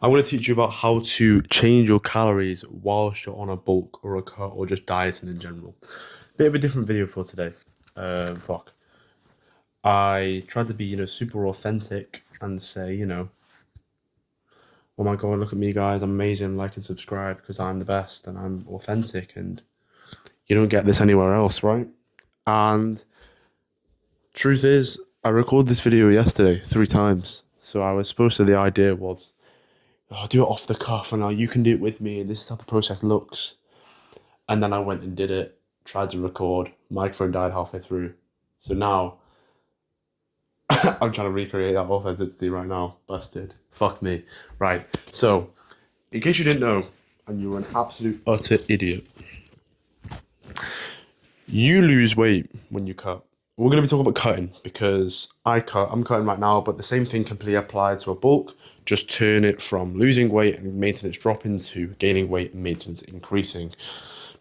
I'm going to teach you about how to change your calories whilst you're on a bulk or a cut or just dieting in general. Bit of a different video for today. Fuck. I tried to be, super authentic and say, oh my god, look at me, guys, I'm amazing, like and subscribe because I'm the best and I'm authentic and you don't get this anywhere else, right? And truth is, I recorded this video yesterday 3 times. So I was supposed to, the idea was, I'll do it off the cuff and you can do it with me and this is how the process looks. And then I went and did it, tried to record, microphone died halfway through. So now I'm trying to recreate that authenticity right now. Busted. Fuck me. Right. So, in case you didn't know, and you were an absolute utter idiot, you lose weight when you cut. We're going to be talking about cutting because I'm cutting right now, but the same thing completely applies to a bulk. Just turn it from losing weight and maintenance dropping to gaining weight and maintenance increasing.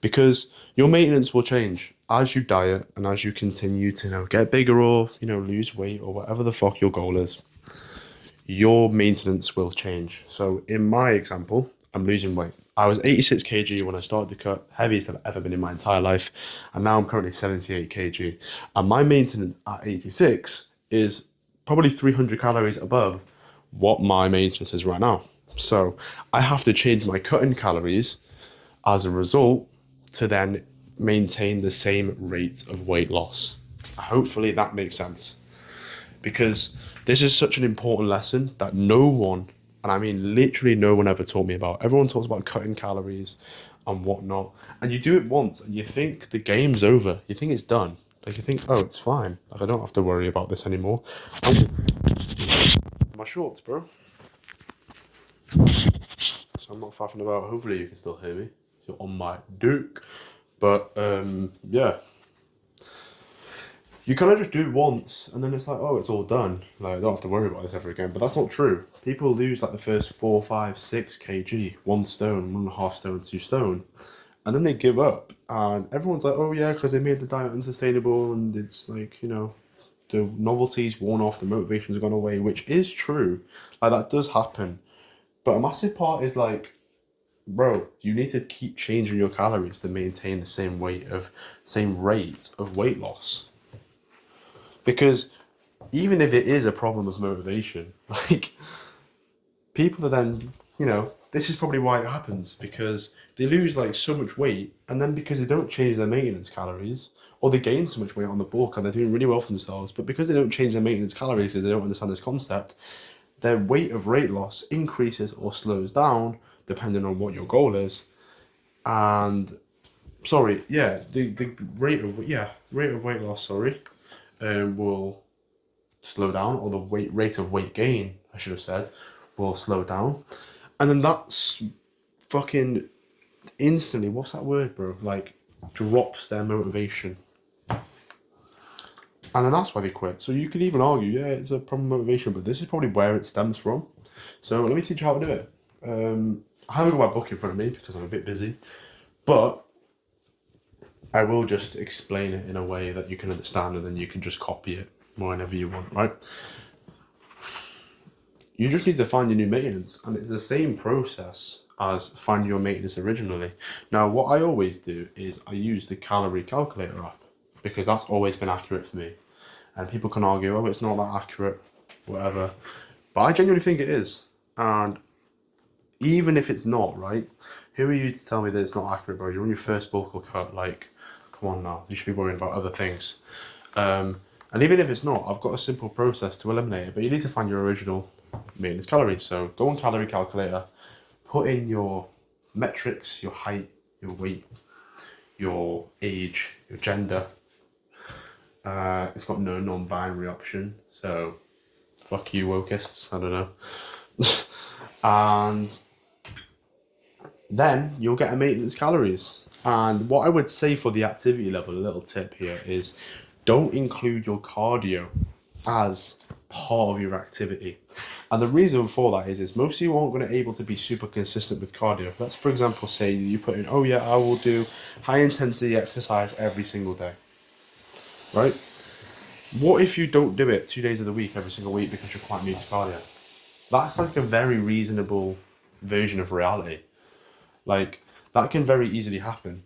Because your maintenance will change as you diet and as you continue to get bigger or lose weight or whatever the fuck your goal is. Your maintenance will change. So in my example, I'm losing weight. I was 86 kg when I started the cut, heaviest I've ever been in my entire life, and now I'm currently 78 kg. And my maintenance at 86 is probably 300 calories above what my maintenance is right now. So I have to change my cutting calories as a result to then maintain the same rate of weight loss. Hopefully that makes sense. Because this is such an important lesson that no one, and I mean literally no one ever taught me about. Everyone talks about cutting calories and whatnot. And you do it once and you think the game's over. You think it's done. Like you think, oh, it's fine. Like I don't have to worry about this anymore. My shorts, bro. So I'm not faffing about. Hopefully you can still hear me. You're on my dick. But yeah, you kind of just do it once and then it's like, oh, it's all done. Like I don't have to worry about this ever again. But that's not true. People lose like the first 4, 5, 6 kg, 1 stone, 1.5 stone, 2 stone, and then they give up. And everyone's like, oh yeah, because they made the diet unsustainable and it's like the novelty's worn off, the motivation's gone away, which is true. Like that does happen. But a massive part is like, bro, you need to keep changing your calories to maintain the same rate of weight loss. Because even if it is a problem of motivation, like people are then, this is probably why it happens because they lose like so much weight and then because they don't change their maintenance calories or they gain so much weight on the bulk and they're doing really well for themselves, but because they don't change their maintenance calories because they don't understand this concept, their rate of weight loss increases or slows down depending on what your goal is. And sorry, yeah, the rate of weight loss, will slow down, or the rate of weight gain, I should have said, will slow down. And then that's fucking instantly, what's that word, bro? Like, drops their motivation. And then that's why they quit. So you could even argue, yeah, it's a problem of motivation, but this is probably where it stems from. So let me teach you how to do it. I haven't got my book in front of me because I'm a bit busy, but I will just explain it in a way that you can understand and then you can just copy it whenever you want, right? You just need to find your new maintenance, and it's the same process as finding your maintenance originally. Now, what I always do is I use the calorie calculator app because that's always been accurate for me. And people can argue, oh, it's not that accurate, whatever. But I genuinely think it is. And even if it's not, right? Who are you to tell me that it's not accurate, bro? You're on your first bulk or cut, like, come on now. You should be worrying about other things. And even if it's not, I've got a simple process to eliminate it, but you need to find your original maintenance calories. So go on calorie calculator, put in your metrics, your height, your weight, your age, your gender. It's got no non-binary option, so fuck you wokeists, I don't know. And then you'll get a maintenance calories. And what I would say for the activity level, a little tip here is don't include your cardio as part of your activity. And the reason for that is most of you aren't going to be able to be super consistent with cardio. Let's, for example, say you put in, oh yeah, I will do high intensity exercise every single day, right? What if you don't do it 2 days of the week, every single week, because you're quite new to cardio? That's like a very reasonable version of reality. Like, that can very easily happen.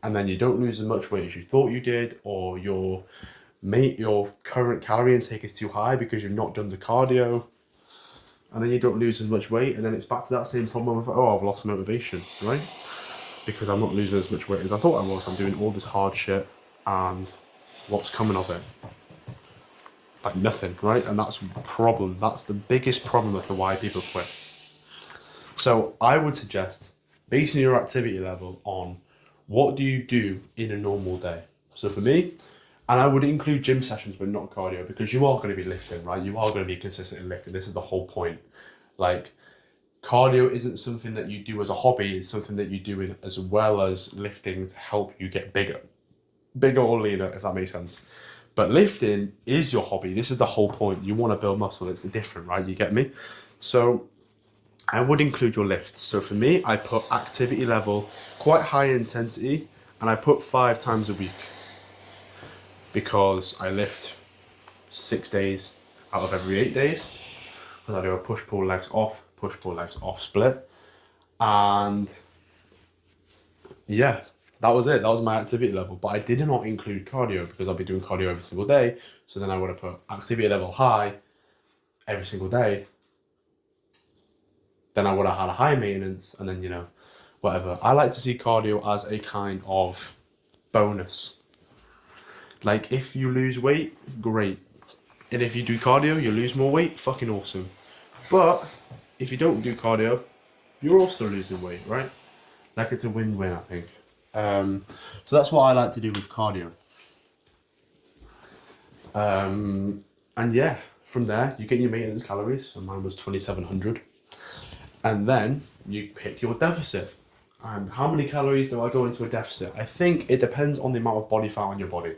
And then you don't lose as much weight as you thought you did, or your current calorie intake is too high because you've not done the cardio, and then you don't lose as much weight, and then it's back to that same problem of, oh, I've lost motivation, right? Because I'm not losing as much weight as I thought I was. I'm doing all this hard shit, and what's coming of it? Like nothing, right? And that's the problem. That's the biggest problem as to why people quit. So I would suggest basing your activity level on what do you do in a normal day. So for me, and I would include gym sessions but not cardio, because you are going to be lifting, right? You are going to be consistent in lifting. This is the whole point. Like, cardio isn't something that you do as a hobby. It's something that you do in as well as lifting to help you get bigger or leaner, if that makes sense. But lifting is your hobby. This is the whole point. You want to build muscle. It's different, right? You get me? So I would include your lifts. So for me, I put activity level quite high intensity, and I put 5 times a week, because I lift 6 days out of every 8 days. Because I do a push pull legs off split. And yeah, that was it. That was my activity level. But I did not include cardio, because I'll be doing cardio every single day. So then I would have put activity level high every single day. Then I would have had a high maintenance, and then, whatever. I like to see cardio as a kind of bonus. Like, if you lose weight, great. And if you do cardio, you lose more weight, fucking awesome. But if you don't do cardio, you're also losing weight, right? Like, it's a win-win, I think. So that's what I like to do with cardio. And yeah, from there, you get your maintenance calories. So mine was 2,700. And then you pick your deficit. And how many calories do I go into a deficit? I think it depends on the amount of body fat on your body.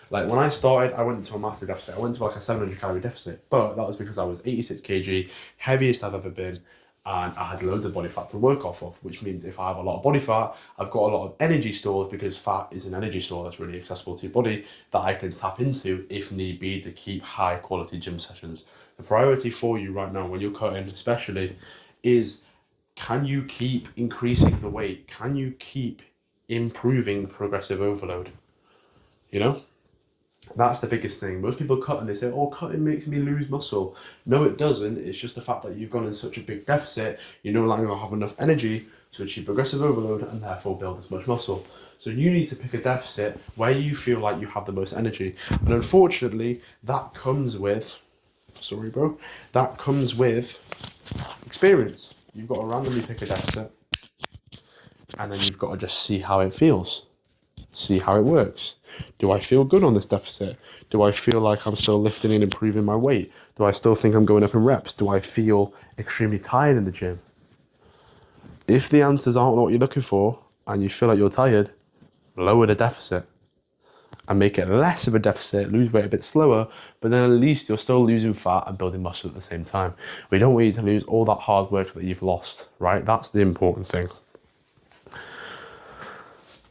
Like, when I started, I went into a massive deficit. I went to like a 700 calorie deficit, but that was because I was 86 kg, heaviest I've ever been, and I had loads of body fat to work off of, which means if I have a lot of body fat, I've got a lot of energy stores, because fat is an energy store that's really accessible to your body that I can tap into if need be to keep high quality gym sessions. The priority for you right now, when you're cutting especially, is, can you keep increasing the weight? Can you keep improving progressive overload? That's the biggest thing. Most people cut and they say, oh, cutting makes me lose muscle. No, it doesn't. It's just the fact that you've gone in such a big deficit, you no longer have enough energy to achieve progressive overload and therefore build as much muscle. So you need to pick a deficit where you feel like you have the most energy. And unfortunately, that comes with, that comes with experience. You've got to randomly pick a deficit, and then you've got to just see how it feels. See how it works. Do I feel good on this deficit? Do I feel like I'm still lifting and improving my weight? Do I still think I'm going up in reps? Do I feel extremely tired in the gym? If the answers aren't what you're looking for and you feel like you're tired, lower the deficit and make it less of a deficit, lose weight a bit slower, but then at least you're still losing fat and building muscle at the same time. We don't want you to lose all that hard work that you've lost, right? That's the important thing.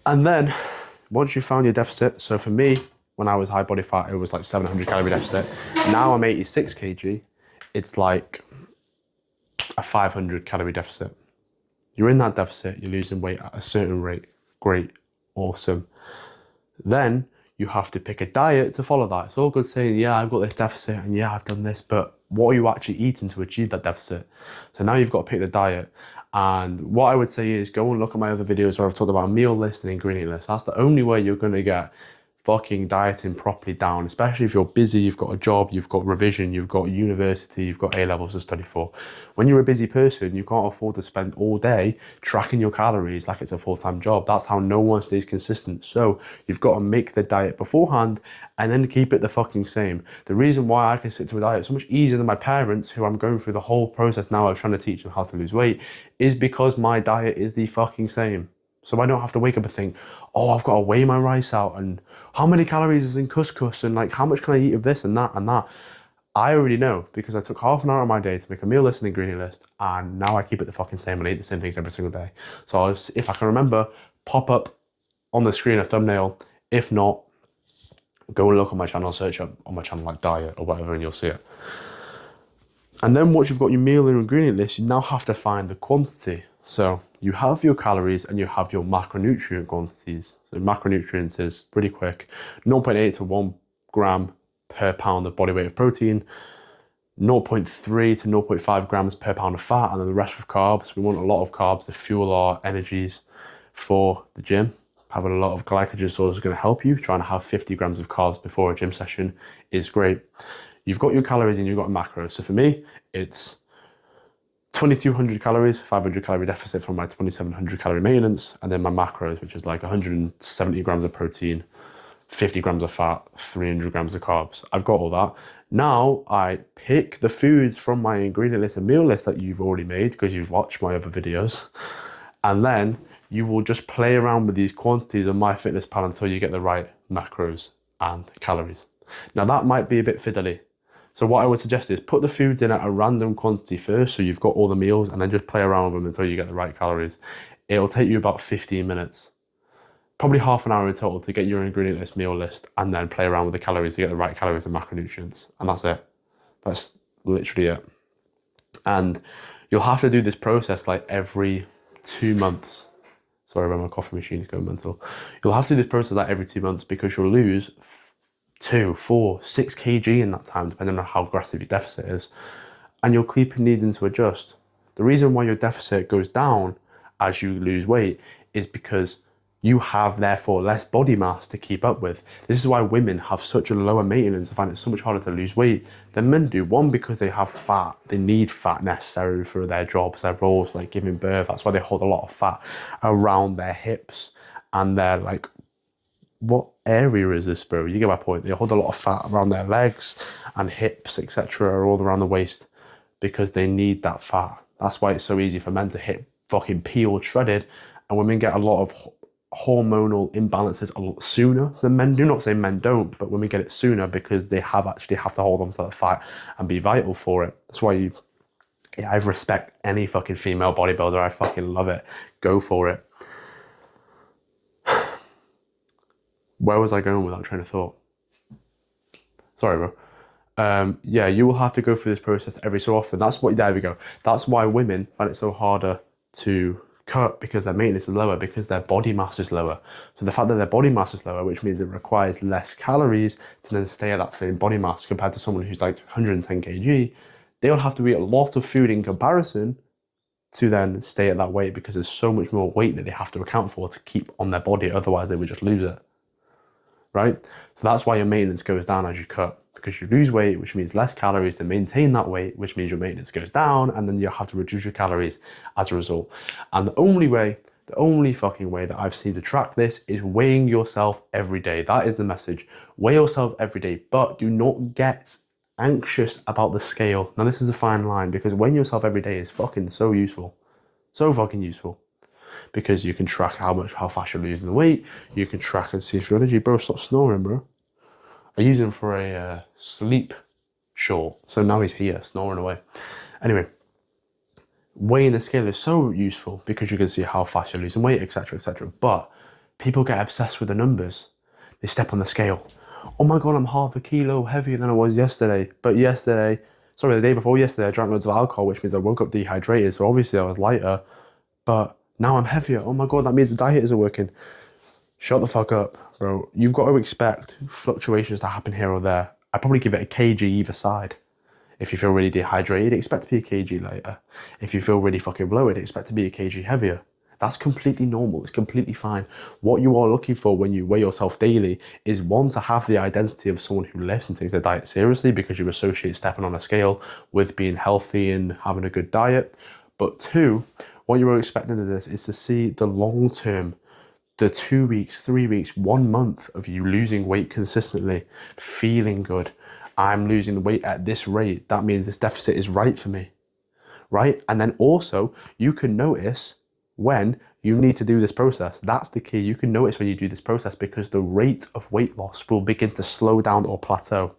And then once you found your deficit, so for me, when I was high body fat, it was like 700 calorie deficit. Now I'm 86 kg. It's like a 500 calorie deficit. You're in that deficit, you're losing weight at a certain rate. Great, awesome. Then you have to pick a diet to follow that. It's all good saying, yeah, I've got this deficit and yeah, I've done this, but what are you actually eating to achieve that deficit? So now you've got to pick the diet. And what I would say is go and look at my other videos where I've talked about a meal list and ingredient list. That's the only way you're going to get fucking dieting properly down, especially if you're busy, you've got a job, you've got revision, you've got university, you've got A-levels to study for. When you're a busy person, you can't afford to spend all day tracking your calories like it's a full-time job. That's how no one stays consistent. So you've got to make the diet beforehand and then keep it the fucking same. The reason why I can stick to a diet so much easier than my parents, who I'm going through the whole process now of trying to teach them how to lose weight, is because my diet is the fucking same. So I don't have to wake up and think, oh, I've got to weigh my rice out and how many calories is in couscous and like how much can I eat of this and that and that. I already know because I took half an hour of my day to make a meal list and ingredient list, and now I keep it the fucking same and I eat the same things every single day. So if I can remember, pop up on the screen a thumbnail. If not, go and look on my channel, search up on my channel like diet or whatever, and you'll see it. And then once you've got your meal and ingredient list, you now have to find the quantity. So you have your calories and you have your macronutrient quantities. So macronutrients is pretty quick, 0.8 to 1 gram per pound of body weight of protein, 0.3 to 0.5 grams per pound of fat, and then the rest of carbs. We want a lot of carbs to fuel our energies for the gym. Having a lot of glycogen stores is going to help you. Trying to have 50 grams of carbs before a gym session is great. You've got your calories and you've got macros. So for me, it's 2,200 calories, 500 calorie deficit from my 2,700 calorie maintenance, and then my macros, which is like 170 grams of protein, 50 grams of fat, 300 grams of carbs. I've got all that. Now I pick the foods from my ingredient list and meal list that you've already made because you've watched my other videos. And then you will just play around with these quantities on MyFitnessPal until you get the right macros and calories. Now that might be a bit fiddly. So what I would suggest is put the foods in at a random quantity first, so you've got all the meals, and then just play around with them until you get the right calories. It'll take you about 15 minutes, probably half an hour in total to get your ingredient list, meal list, and then play around with the calories to get the right calories and macronutrients. And that's it. That's literally it. And you'll have to do this process like every 2 months. Sorry about my coffee machine is going mental. You'll have to do this process like every 2 months because you'll lose 2, 4, 6 kg in that time, depending on how aggressive your deficit is. And you'll keep needing to adjust. The reason why your deficit goes down as you lose weight is because you have therefore less body mass to keep up with. This is why women have such a lower maintenance and find it so much harder to lose weight than men do. One, because they have fat. They need fat necessary for their jobs, their roles, like giving birth. That's why they hold a lot of fat around their hips and their like, what area is this, bro? You get my point. They hold a lot of fat around their legs and hips, etc., all around the waist because they need that fat. That's why it's so easy for men to hit fucking peeled, shredded, and women get a lot of hormonal imbalances a lot sooner than men do. Not saying men don't, but women get it sooner because they have to hold on to that fat and be vital for it. That's why I respect any fucking female bodybuilder. I fucking love it. Go for it. Where was I going with that train of thought? Sorry, bro. Yeah, you will have to go through this process every so often. There we go. That's why women find it so harder to cut, because their maintenance is lower, because their body mass is lower. So the fact that their body mass is lower, which means it requires less calories to then stay at that same body mass compared to someone who's like 110 kg, they'll have to eat a lot of food in comparison to then stay at that weight because there's so much more weight that they have to account for to keep on their body. Otherwise, they would just lose it. Right? So that's why your maintenance goes down as you cut, because you lose weight, which means less calories to maintain that weight, which means your maintenance goes down, and then you have to reduce your calories as a result. And the only fucking way that I've seen to track this is weighing yourself every day. That is the message. Weigh yourself every day, but do not get anxious about the scale. Now, this is a fine line, because weighing yourself every day is fucking so useful. So fucking useful. Because you can track how fast you're losing the weight. You can track and see if your energy, bro, stop snoring, bro. I use him for a sleep short. So now he's here, snoring away. Anyway, weighing the scale is so useful because you can see how fast you're losing weight, etc., etc. But people get obsessed with the numbers. They step on the scale. Oh my God, I'm half a kilo heavier than I was yesterday. But the day before yesterday, I drank loads of alcohol, which means I woke up dehydrated. So obviously I was lighter. But now I'm heavier. Oh my God, that means the diet isn't working. Shut the fuck up, bro. You've got to expect fluctuations to happen here or there. I'd probably give it a kg either side. If you feel really dehydrated, expect to be a kg lighter. If you feel really fucking bloated, expect to be a kg heavier. That's completely normal. It's completely fine. What you are looking for when you weigh yourself daily is, one, to have the identity of someone who lives and takes their diet seriously, because you associate stepping on a scale with being healthy and having a good diet. But two, what you're expecting of this is to see the long term, the 2 weeks, 3 weeks, 1 month of you losing weight consistently, feeling good. I'm losing the weight at this rate. That means this deficit is right for me, right? And then also you can notice when you need to do this process. That's the key. You can notice when you do this process because the rate of weight loss will begin to slow down or plateau.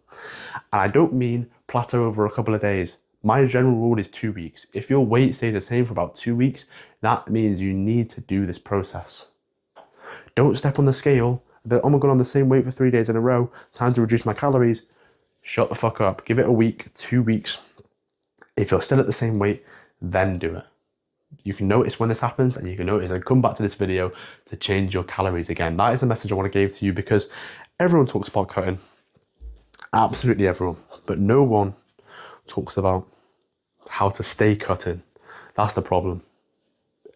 And I don't mean plateau over a couple of days. My general rule is 2 weeks. If your weight stays the same for about 2 weeks, that means you need to do this process. Don't step on the scale, but oh my God, I'm the same weight for 3 days in a row. Time to reduce my calories. Shut the fuck up. Give it a week, 2 weeks, If you're still at the same weight, then do it. You can notice when this happens, and you can notice and come back to this video to change your calories again. That is the message I want to give to you, because everyone talks about cutting, absolutely everyone, but no one talks about how to stay cutting. That's the problem.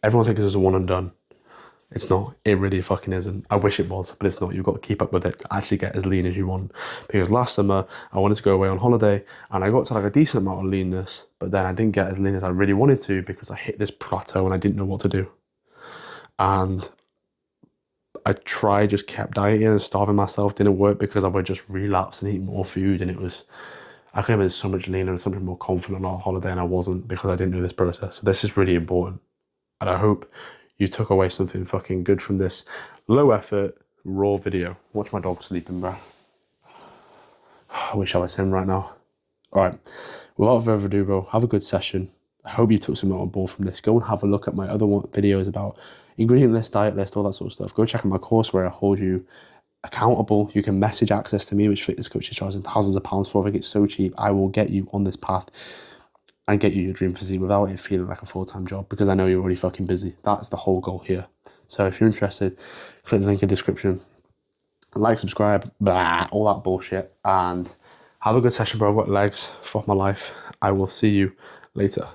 Everyone thinks it's a one and done. It's not. It really fucking isn't. I wish it was, but it's not. You've got to keep up with it to actually get as lean as you want. Because last summer, I wanted to go away on holiday and I got to like a decent amount of leanness, but then I didn't get as lean as I really wanted to because I hit this plateau and I didn't know what to do. And I tried, just kept dieting and starving myself. Didn't work because I would just relapse and eat more food. And I could have been so much leaner and so much more confident on our holiday, and I wasn't because I didn't do this process. So this is really important. And I hope you took away something fucking good from this low effort, raw video. Watch my dog sleeping, bro. I wish I was him right now. All right, without further ado, bro, have a good session. I hope you took something on board from this. Go and have a look at my other videos about ingredient list, diet list, all that sort of stuff. Go check out my course where I hold you accountable. You can message access to me, which fitness coaches charging thousands of pounds for. I think it's so cheap. I will get you on this path and get you your dream physique without it feeling like a full-time job, because I know you're already fucking busy. That's the whole goal here. So if you're interested, click the link in the description. Like, subscribe, blah, all that bullshit. And have a good session, bro. I've got legs. Fuck my life. I will see you later.